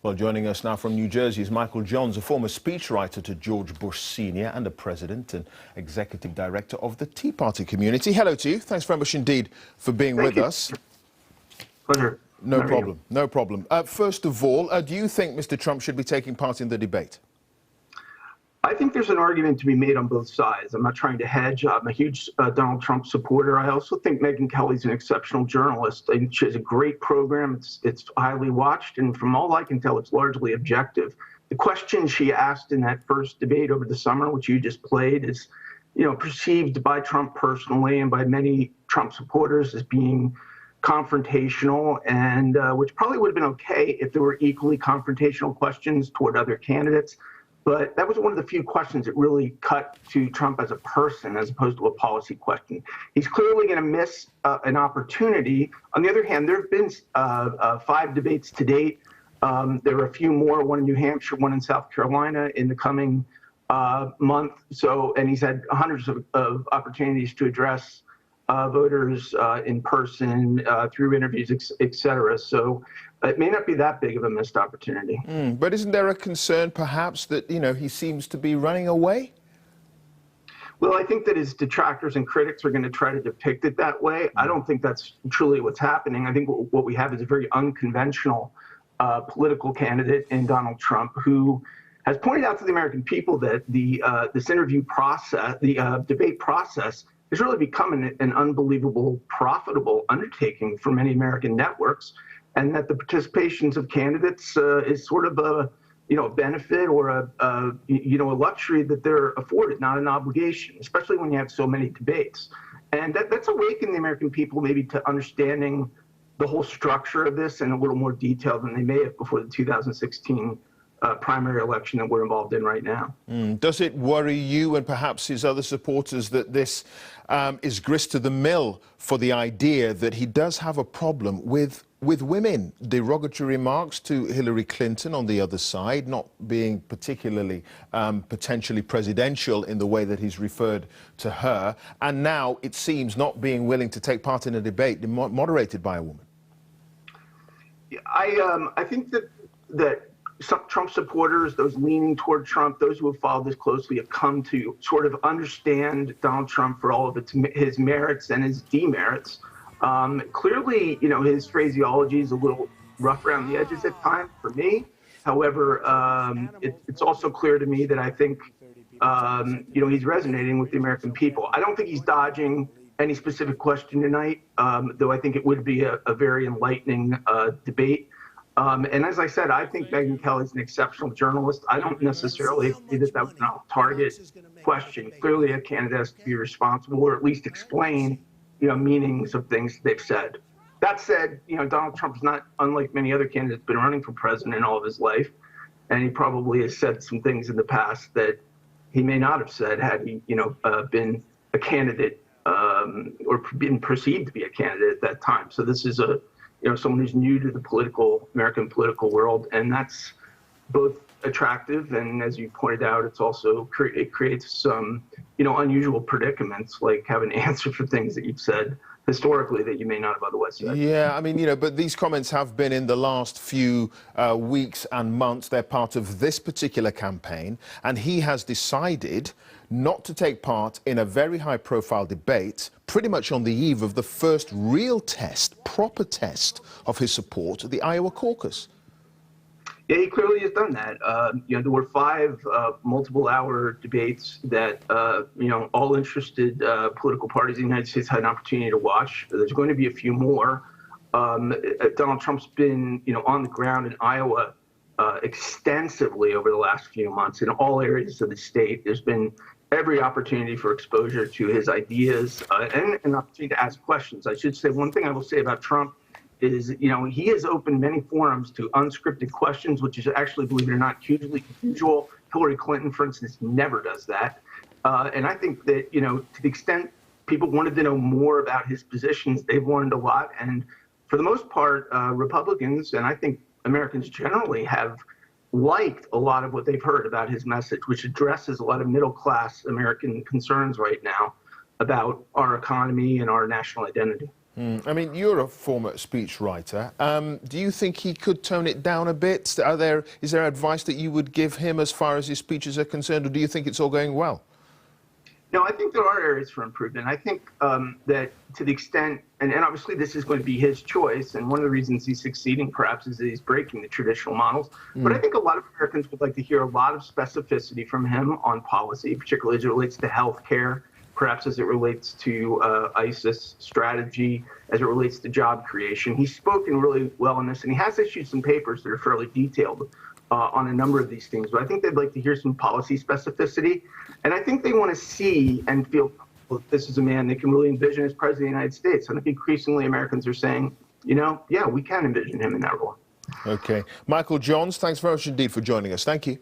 Well, joining us now from New Jersey is Michael Johns, a former speechwriter to George Bush Sr. and a president and executive director of the Tea Party community. Hello to you. Thanks very much indeed for being with us. Pleasure. No problem. No problem. First of all, do you think Mr. Trump should be taking part in the debate? I think there's an argument to be made on both sides. I'm not trying to hedge. I'm a huge Donald Trump supporter. I also think Megyn Kelly's an exceptional journalist. I think she has a great program. It's highly watched, and from all I can tell, it's largely objective. The question she asked in that first debate over the summer, which you just played, is, perceived by Trump personally and by many Trump supporters as being confrontational, and which probably would have been okay if there were equally confrontational questions toward other candidates. But that was one of the few questions that really cut to Trump as a person as opposed to a policy question. He's clearly going to miss an opportunity. On the other hand, there have been 5 debates to date. There are a few more, one in New Hampshire, one in South Carolina in the coming month. And he's had hundreds of opportunities to address voters in person, through interviews, et cetera. So it may not be that big of a missed opportunity. But isn't there a concern, perhaps, that, he seems to be running away? Well, I think that his detractors and critics are going to try to depict it that way. I don't think that's truly what's happening. I think what we have is a very unconventional political candidate in Donald Trump, who has pointed out to the American people that this interview process, the debate process, has really become an unbelievable, profitable undertaking for many American networks, and that the participations of candidates is sort of a benefit or a luxury that they're afforded, not an obligation, especially when you have so many debates. And that's awakened the American people maybe to understanding the whole structure of this in a little more detail than they may have before the 2016 primary election that we're involved in right now. Does it worry you and perhaps his other supporters that this is grist to the mill for the idea that he does have a problem with women? Derogatory remarks to Hillary Clinton on the other side, not being particularly potentially presidential in the way that he's referred to her, and now it seems not being willing to take part in a debate moderated by a woman. I think that some Trump supporters, those leaning toward Trump, those who have followed this closely, have come to sort of understand Donald Trump for all of his merits and his demerits. Clearly, his phraseology is a little rough around the edges at times for me. However, it's also clear to me that I think, he's resonating with the American people. I don't think he's dodging any specific question tonight, though I think it would be a very enlightening debate. And as I said, I think Megyn Kelly's an exceptional journalist. I don't necessarily see that was an off-target question. Clearly, a candidate has to be responsible or at least explain, meanings of things they've said. That said, Donald Trump's not unlike many other candidates been running for president all of his life, and he probably has said some things in the past that he may not have said had he, been a candidate or been perceived to be a candidate at that time. So this is someone who's new to the American political world, and that's both attractive, and as you pointed out, it's also it creates some, unusual predicaments, like having to answer for things that you've said historically that you may not have otherwise said. Yeah, I mean, but these comments have been in the last few weeks and months. They're part of this particular campaign, and he has decided not to take part in a very high-profile debate, pretty much on the eve of the first real test, proper test of his support at the Iowa caucus. Yeah, he clearly has done that. There were 5 multiple-hour debates that, all interested political parties in the United States had an opportunity to watch. There's going to be a few more. Donald Trump's been, on the ground in Iowa extensively over the last few months in all areas of the state. There's been every opportunity for exposure to his ideas and an opportunity to ask questions. I should say one thing I will say about Trump is, he has opened many forums to unscripted questions, which is actually, believe it or not, hugely unusual. Hillary Clinton, for instance, never does that. And I think that, to the extent people wanted to know more about his positions, they've learned a lot. And for the most part, Republicans, and I think Americans generally, have liked a lot of what they've heard about his message, which addresses a lot of middle-class American concerns right now about our economy and our national identity. I mean, you're a former speechwriter. Do you think he could tone it down a bit? Is there advice that you would give him as far as his speeches are concerned, or do you think it's all going well? No, I think there are areas for improvement. I think that to the extent, and obviously this is going to be his choice, and one of the reasons he's succeeding perhaps is that he's breaking the traditional models. But I think a lot of Americans would like to hear a lot of specificity from him on policy, particularly as it relates to health care, perhaps as it relates to ISIS strategy, as it relates to job creation. He's spoken really well on this, and he has issued some papers that are fairly detailed on a number of these things. But I think they'd like to hear some policy specificity. And I think they want to see and feel this is a man they can really envision as president of the United States. I think increasingly Americans are saying, you know, yeah, we can envision him in that role. Okay. Michael Johns, thanks very much indeed for joining us. Thank you.